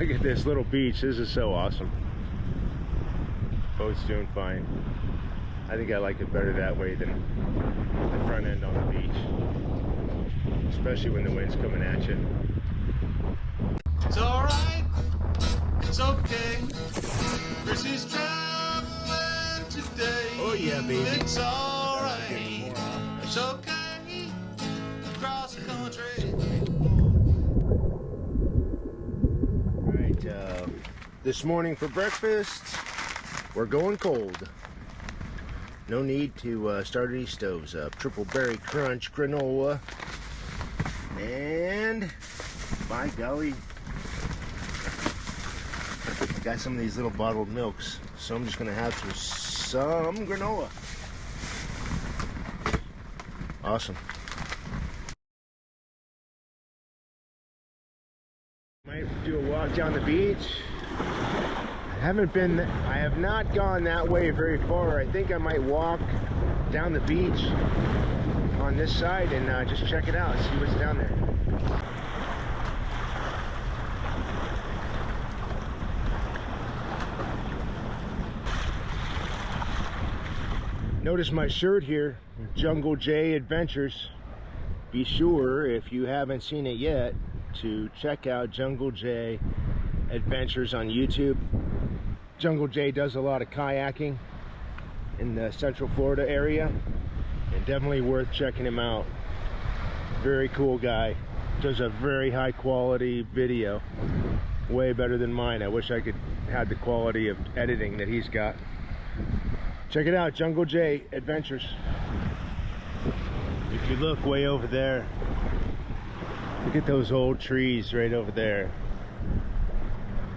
Look at this little beach. This is so awesome. Boat's doing fine. I think I like it better that way than the front end on the beach, especially when the wind's coming at you. It's alright, it's okay. Bris is traveling today. Oh yeah, baby. It's alright, it's okay. Across the country. Alright, this morning for breakfast, we're going cold. No need to start any stoves up. Triple berry crunch granola. And by golly, got some of these little bottled milks. So I'm just gonna have some granola. Awesome. Might do a walk down the beach. I have not gone that way very far. I think I might walk down the beach on this side and just check it out, see what's down there. Notice my shirt here, Jungle J Adventures. Be sure, if you haven't seen it yet, to check out Jungle J Adventures on YouTube. Jungle J does a lot of kayaking in the Central Florida area, and definitely worth checking him out. Very cool guy. Does a very high quality video, way better than mine. I wish I could have the quality of editing that he's got. Check it out, Jungle J Adventures. If you look way over there, look at those old trees right over there.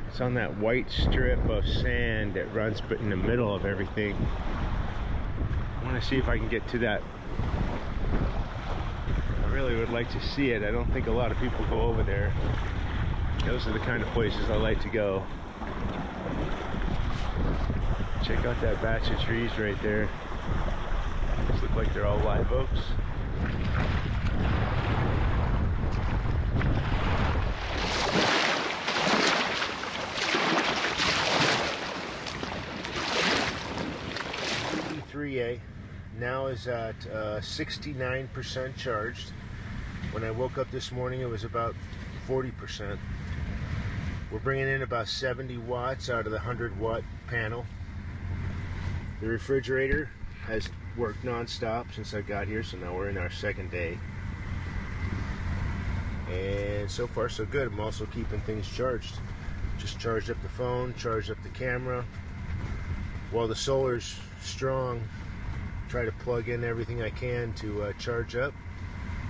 It's on that white strip of sand that runs in the middle of everything. I want to see if I can get to that. I really would like to see it. I don't think a lot of people go over there. Those are the kind of places I like to go. Check out that batch of trees right there. These look like they're all live oaks. EB3A now is at 69% charged. When I woke up this morning, it was about 40%. We're bringing in about 70 watts out of the 100-watt panel. The refrigerator has worked non-stop since I got here, so now we're in our second day. And so far so good. I'm also keeping things charged. Just charged up the phone, charged up the camera. While the solar's strong, try to plug in everything I can to charge up.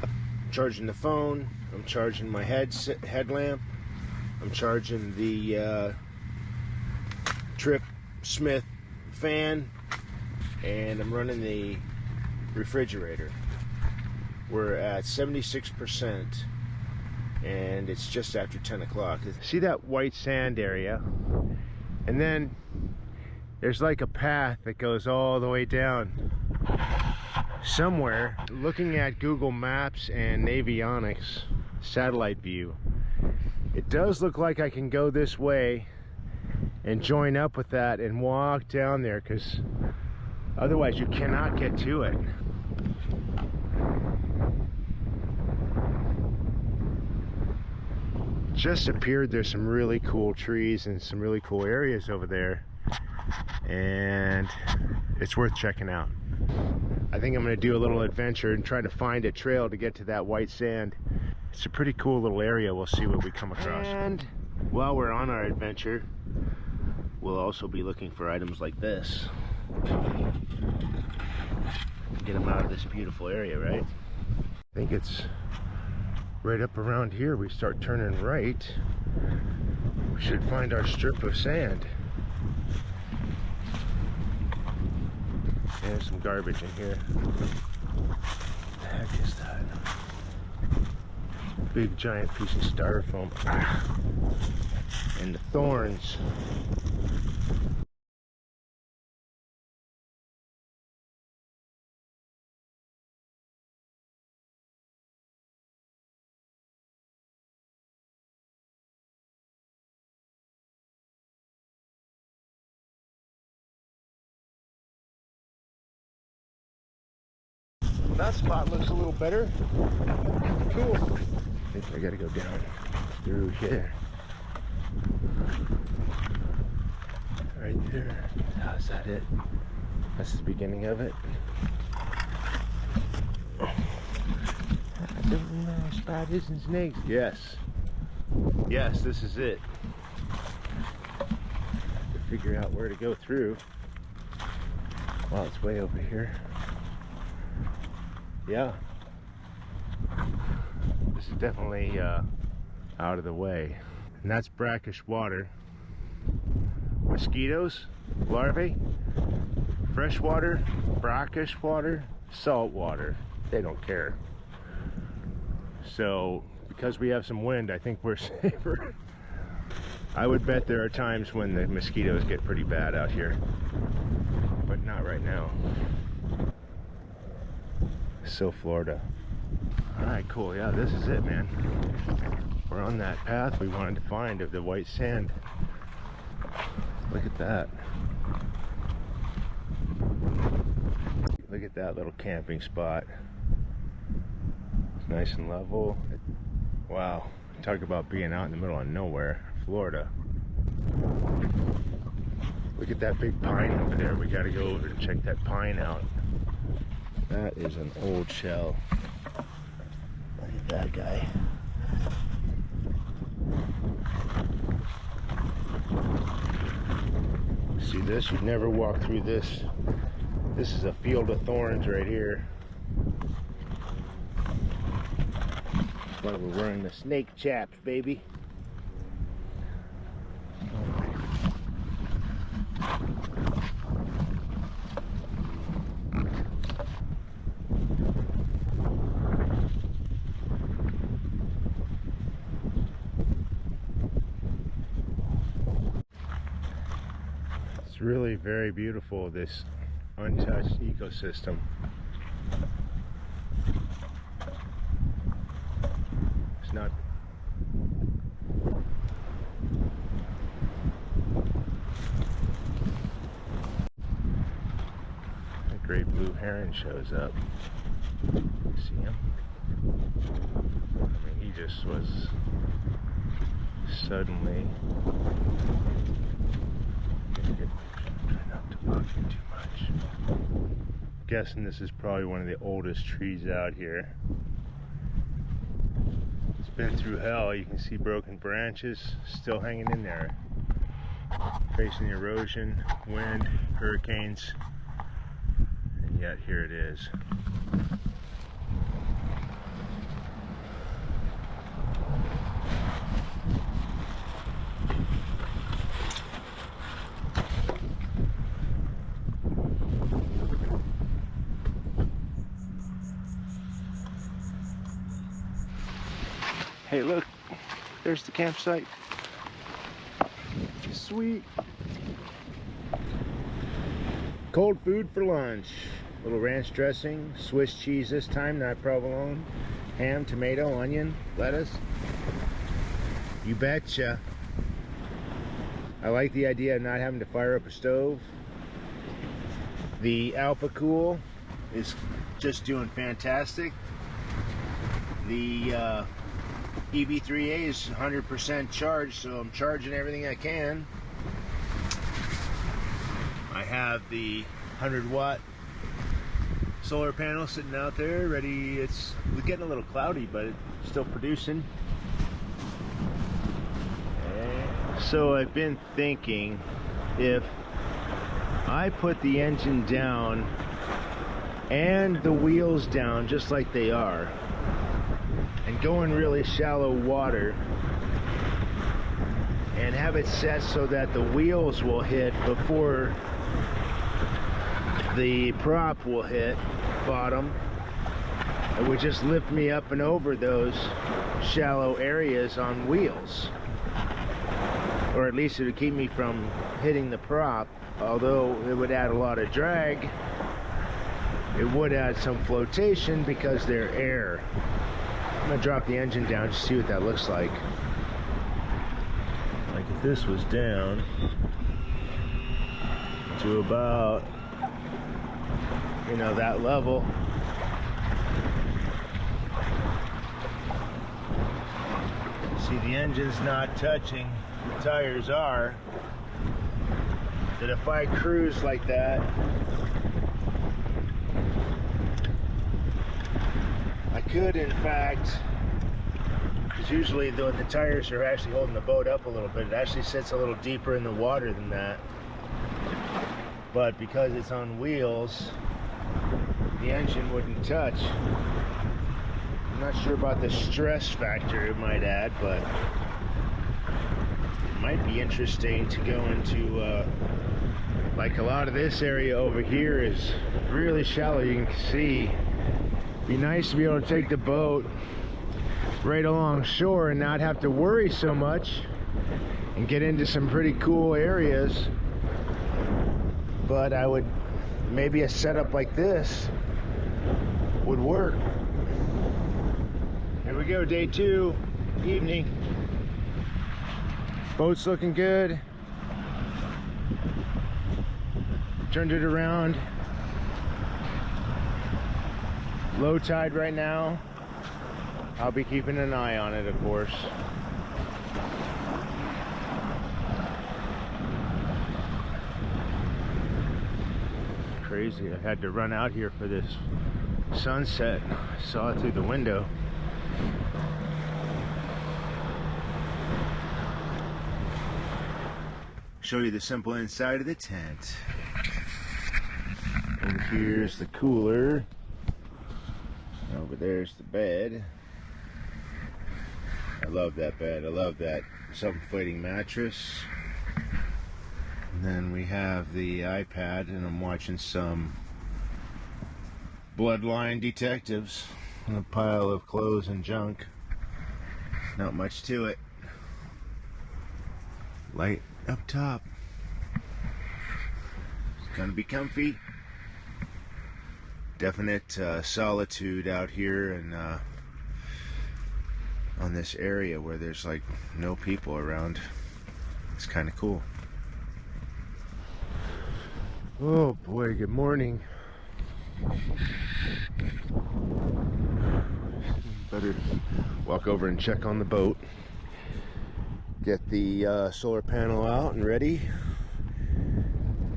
I'm charging the phone, I'm charging my headlamp, I'm charging the Trip Smith fan, and I'm running the refrigerator. We're at 76%, and it's just after 10 o'clock. See that white sand area? And then there's like a path that goes all the way down somewhere. Looking at Google Maps and Navionics satellite view, it does look like I can go this way and join up with that and walk down there, because otherwise you cannot get to it. Just appeared there's some really cool trees and some really cool areas over there, and it's worth checking out. I think I'm going to do a little adventure and try to find a trail to get to that white sand. It's a pretty cool little area. We'll see what we come across. And while we're on our adventure, we'll also be looking for items like this. Get them out of this beautiful area, right? I think it's right up around here. We start turning right, we should find our strip of sand. There's some garbage in here. What the heck is that? Big giant piece of styrofoam. And the thorns. that spot looks a little better. Cool. I think I gotta go down through here. Right there. Oh, is that it? That's the beginning of it. I don't know, spiders and snakes. Yes. Yes, this is it. To figure out where to go through. Wow, it's way over here. Yeah. This is definitely out of the way. And that's brackish water. Mosquitoes, larvae, fresh water, brackish water, salt water. They don't care. So, because we have some wind, I think we're safer. I would bet there are times when the mosquitoes get pretty bad out here, but not right now. So Florida. Alright, cool. Yeah, this is it, man. We're on that path we wanted to find of the white sand. Look at that. Look at that little camping spot. It's nice and level. Wow. Talk about being out in the middle of nowhere. Florida. Look at that big pine over there. We gotta go over and check that pine out. That is an old shell. Look at that guy. See this? You'd never walk through this. This is a field of thorns right here. That's why we're wearing the snake chaps, baby. It's really very beautiful, this untouched ecosystem. It's not a great blue heron shows up. See him? I mean, he just was suddenly. Try not to bug you too much. I'm guessing this is probably one of the oldest trees out here. It's been through hell. You can see broken branches still hanging in there, facing erosion, wind, hurricanes, and yet here it is. Hey, look, there's the campsite. Sweet. Cold food for lunch. Little ranch dressing, Swiss cheese this time, not provolone. Ham, tomato, onion, lettuce. You betcha. I like the idea of not having to fire up a stove. The Alpha Cool is just doing fantastic. The EB3A is 100% charged, so I'm charging everything I can. I have the 100-watt solar panel sitting out there ready. It's getting a little cloudy, but it's still producing. So I've been thinking, if I put the engine down and the wheels down just like they are, and go in really shallow water and have it set so that the wheels will hit before the prop will hit bottom, it would just lift me up and over those shallow areas on wheels, or at least it would keep me from hitting the prop. Although it would add a lot of drag, it would add some flotation because they're air. I'm gonna drop the engine down just to see what that looks like. Like if this was down to about, you know, that level, The engine's not touching, the tires are. That if I cruise like that, I could in fact, because usually the tires are actually holding the boat up a little bit. It actually sits a little deeper in the water than that. But because it's on wheels, the engine wouldn't touch. I'm not sure about the stress factor it might add, but it might be interesting to go into like a lot of this area over here is really shallow. You can see it'd be nice to be able to take the boat right along shore and not have to worry so much and get into some pretty cool areas. But I would, maybe a setup like this would work. Here we go, day 2, evening. Boat's looking good. Turned it around. Low tide right now. I'll be keeping an eye on it, of course. Crazy, I had to run out here for this sunset. I saw it through the window. Show you the simple inside of the tent. And here's the cooler. Over there's the bed. I love that bed. I love that self-inflating mattress. And then we have the iPad, and I'm watching some Bloodline Detectives on a pile of clothes and junk. Not much to it. Light up top. It's gonna be comfy. Definite solitude out here and on this area where there's like no people around. It's kind of cool. Oh boy, good morning. Better walk over and check on the boat. Get the solar panel out and ready.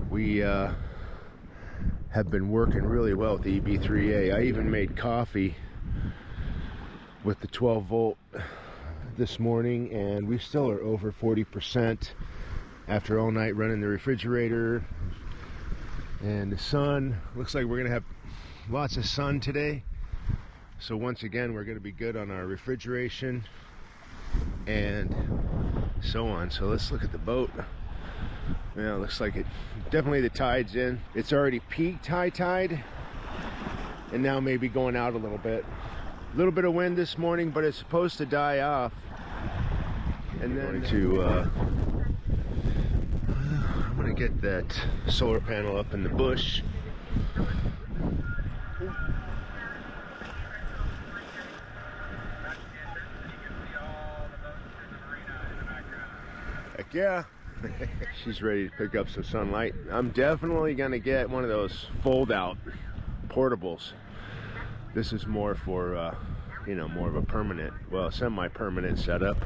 We have been working really well with the EB3A. I even made coffee with the 12 volt this morning, and we still are over 40% after all night running the refrigerator. And the sun, looks like we're gonna have lots of sun today. So once again, we're gonna be good on our refrigeration and so on. So let's look at the boat. Yeah, it looks like it, definitely the tide's in. It's already peaked high tide and now maybe going out a little bit. A little bit of wind this morning, but it's supposed to die off. And then I'm gonna get that solar panel up in the bush. Heck yeah. She's ready to pick up some sunlight. I'm definitely gonna get one of those fold-out portables. This is more for you know, more of a permanent, well, semi-permanent setup.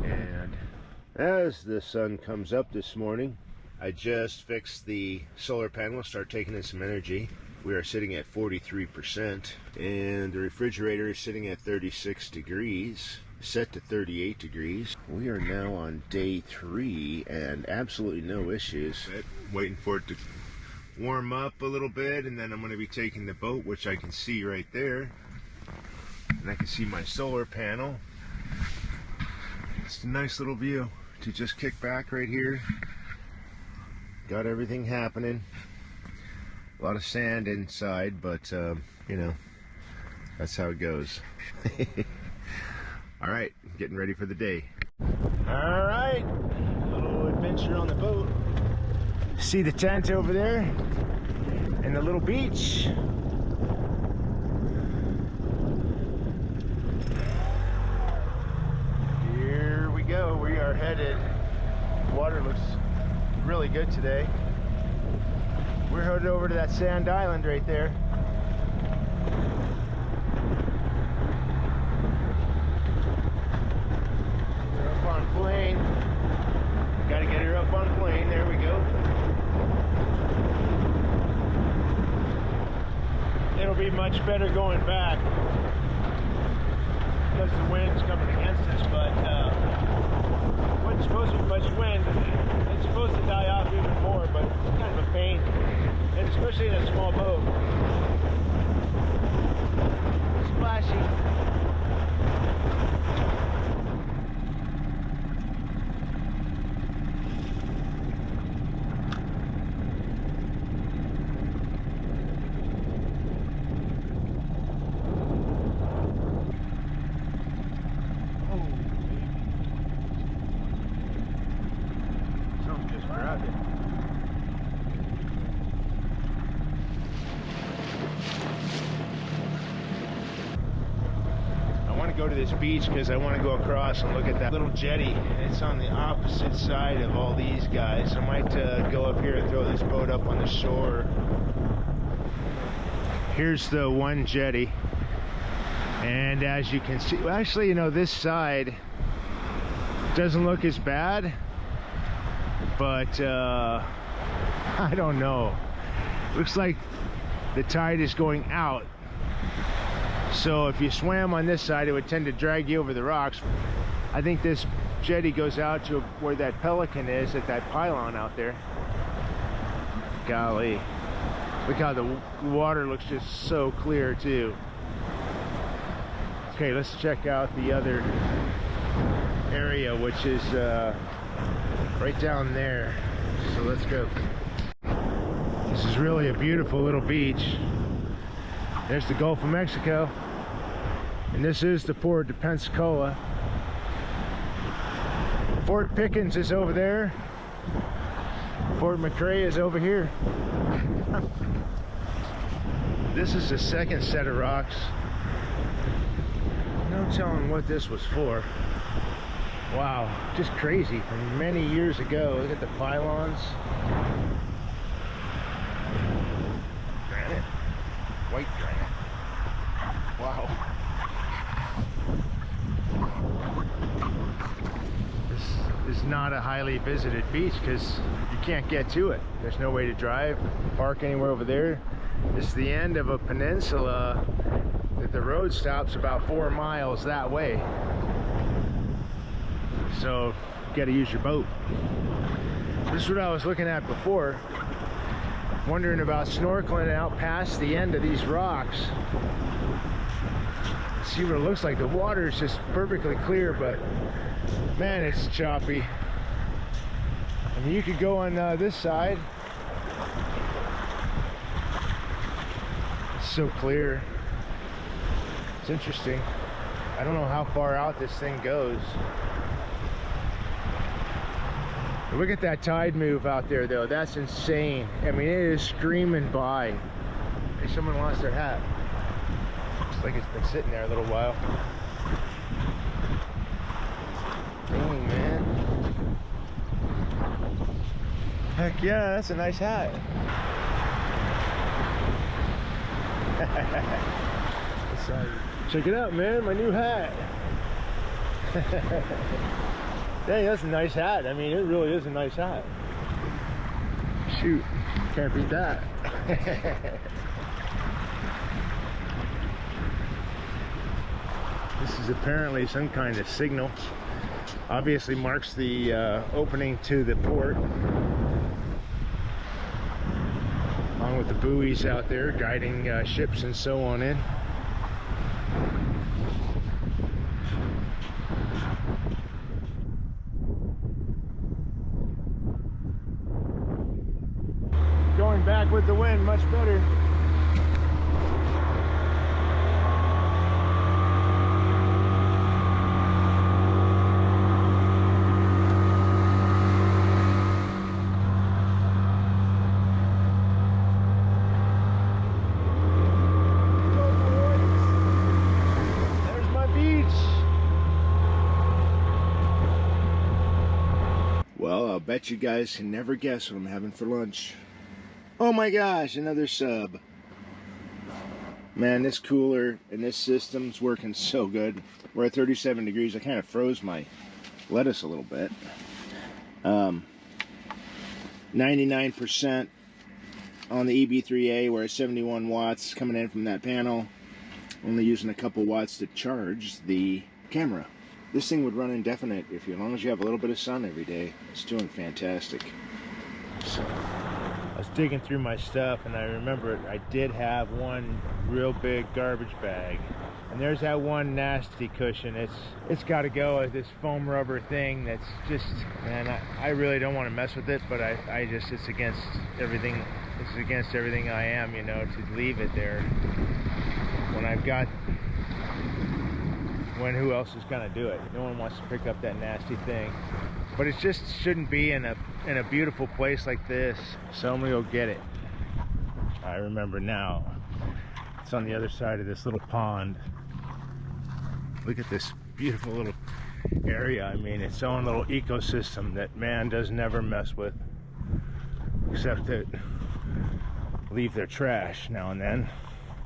And as the sun comes up this morning, I just fixed the solar panel, start taking in some energy. We are sitting at 43%, and the refrigerator is sitting at 36 degrees, set to 38 degrees. We are now on day 3 and absolutely no issues. Waiting for it to warm up a little bit, and then I'm going to be taking the boat, which I can see right there, and I can see my solar panel. It's a nice little view to just kick back right here. Got everything happening. A lot of sand inside, but you know, that's how it goes. All right, getting ready for the day. All right, little adventure on the boat. See the tent over there and the little beach. Here we go. We are headed. Water looks really good today. We're headed over to that sand island right there. much better going back because the wind's coming against us, but wasn't supposed to be much wind. It's supposed to die off even more, but it's kind of a pain, and especially in a small boat. Splashy. Go to this beach because I want to go across and look at that little jetty, and it's on the opposite side of all these guys. I might go up here and throw this boat up on the shore. Here's the one jetty, and as you can see, well, actually, you know, this side doesn't look as bad, but I don't know. Looks like the tide is going out. So if you swam on this side, it would tend to drag you over the rocks. I think this jetty goes out to where that pelican is, at that pylon out there. Golly. Look how the water looks just so clear too. Okay, let's check out the other area, which is right down there. So let's go. This is really a beautiful little beach. There's the Gulf of Mexico, and this is the port of Pensacola. Fort Pickens is over there. Fort McRae is over here. This is the second set of rocks. No telling what this was for. Wow, just crazy from many years ago. Look at the pylons. Granite, white granite. Wow. This is not a highly visited beach because you can't get to it. There's no way to drive, park anywhere over there. This is the end of a peninsula that the road stops about 4 miles that way. So you got to use your boat. This is what I was looking at before, wondering about snorkeling out past the end of these rocks. See what it looks like. The water is just perfectly clear, but man, it's choppy. And you could go on this side. It's so clear. It's interesting. I don't know how far out this thing goes. Look at that tide move out there though. That's insane. I mean, it is screaming by. Hey, someone lost their hat. Looks like it's been sitting there a little while. Dang, man. Heck yeah, that's a nice hat. Check it out, man, my new hat. Dang, that's a nice hat. I mean, it really is a nice hat. Shoot, can't beat that. This is apparently some kind of signal. Obviously marks the opening to the port. Along with the buoys out there guiding ships and so on in. Going back with the wind, much better. Well, I'll bet you guys can never guess what I'm having for lunch. Oh my gosh, another sub. Man, this cooler and this system's working so good. We're at 37 degrees. I kind of froze my lettuce a little bit. 99% on the EB3A, where it's 71 watts coming in from that panel, only using a couple watts to charge the camera. This thing would run indefinite as long as you have a little bit of sun every day. It's doing fantastic. So, I was digging through my stuff and I remember I did have one real big garbage bag. And there's that one nasty cushion. It's got to go. This foam rubber thing that's just, man, I really don't want to mess with it, but I just, it's against everything. It's against everything I am, you know, to leave it there when I've got, when who else is gonna do it? No one wants to pick up that nasty thing. But it just shouldn't be in a beautiful place like this. So I'm gonna go get it. I remember now. It's on the other side of this little pond. Look at this beautiful little area. I mean, its own little ecosystem that man does never mess with, except to leave their trash now and then,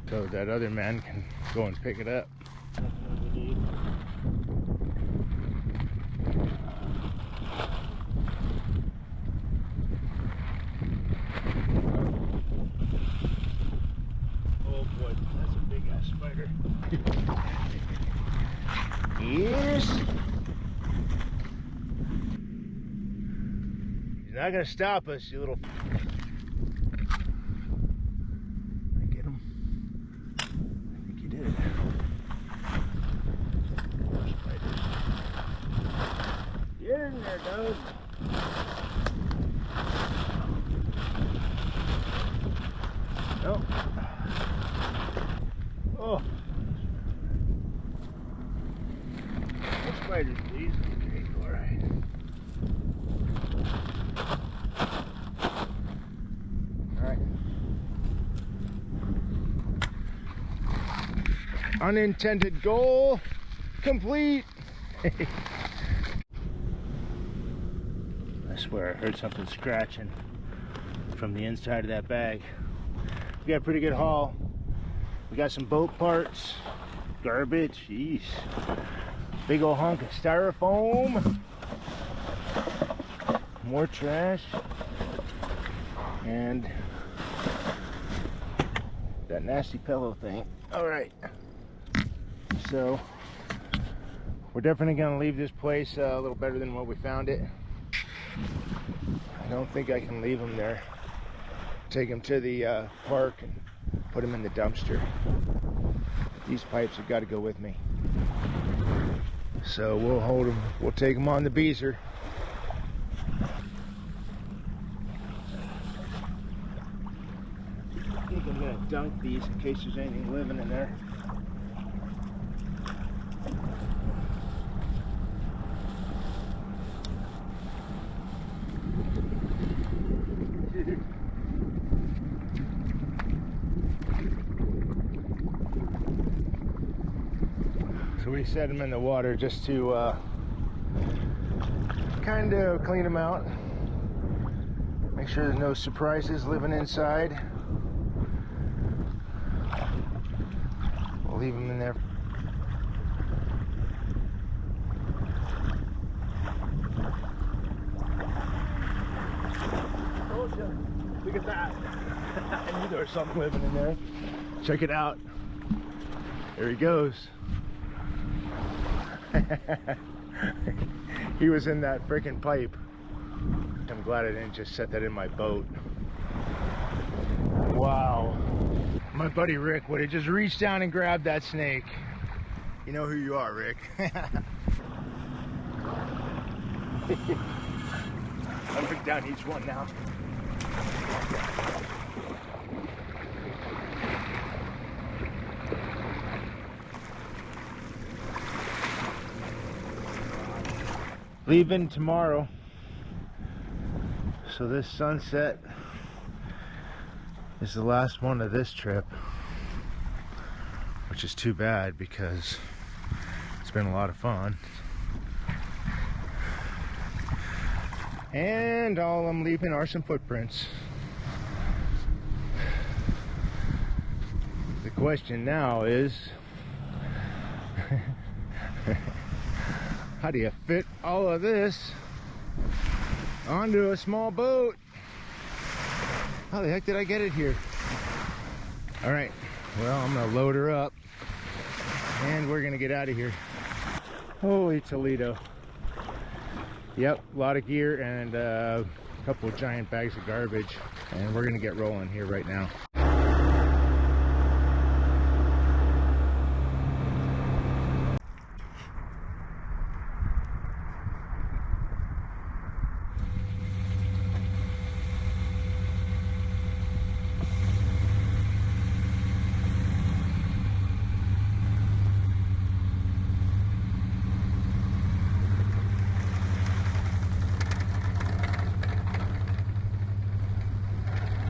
so that other man can go and pick it up. Oh boy, that's a big ass spider. Yes. He's not gonna stop us, you little. Get him. I think you did. Get in there, dog. Nope. Oh. No spiders, please. Okay, alright. Alright. Unintended goal complete. I swear I heard something scratching from the inside of that bag. We got a pretty good haul. We got some boat parts, garbage, jeez. Big old hunk of styrofoam, more trash, and that nasty pillow thing. All right, so we're definitely gonna leave this place a little better than what we found it. I don't think I can leave them there. Take them to the park and put them in the dumpster. These pipes have got to go with me. So we'll hold them, we'll take them on the Beezer. I think I'm gonna dunk these in case there's anything living in there. So we set them in the water just to kind of clean them out. Make sure there's no surprises living inside. We'll leave them in there. Oh, look at that. I knew there was something living in there. Check it out. There he goes. He was in that freaking pipe. I'm glad I didn't just set that in my boat. Wow. My buddy Rick would have just reached down and grabbed that snake. You know who you are, Rick. I'll pick down each one now. Leaving tomorrow, so this sunset is the last one of this trip, which is too bad because it's been a lot of fun. And all I'm leaving are some footprints. The question now is how do you fit all of this onto a small boat? How the heck did I get it here? All right, well, I'm gonna load her up and we're gonna get out of here. Holy Toledo. Yep, a lot of gear and a couple of giant bags of garbage, and we're gonna get rolling here right now.